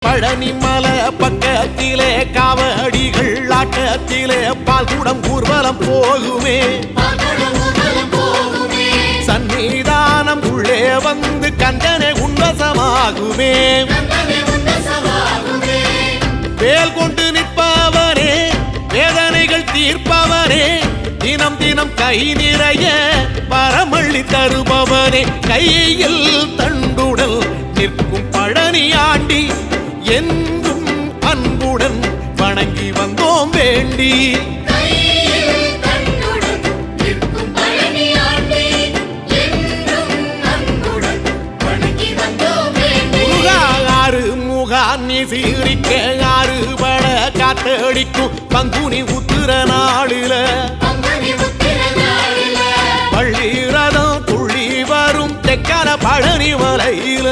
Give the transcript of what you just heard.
பழனி மலை பக்கத்திலே காவடிகள் ஆட்டத்திலே பால்குடம் ஊர்வலம் போகுமே. சன்னிதானம் உள்ளே வந்து கந்தனை உன்வசமாகுமே. வேல் கொண்டு நிற்பவனே வேதனைகள் தீர்ப்பவனே தினம் தினம் கை நிறைய பரமள்ளி தருபவனே. கையில் தண்டுடல் நிற்கும் பழனி ஆண்டி எங்கும் அன்புடன் வணங்கி வந்தோம் வேண்டி. நீ சீரிக்க ஆறுபட காத்தடிக்கும் பங்குனி உத்திர நாளில பள்ளி ரதம் துள்ளி வரும் தெக்கர பழனி மலையில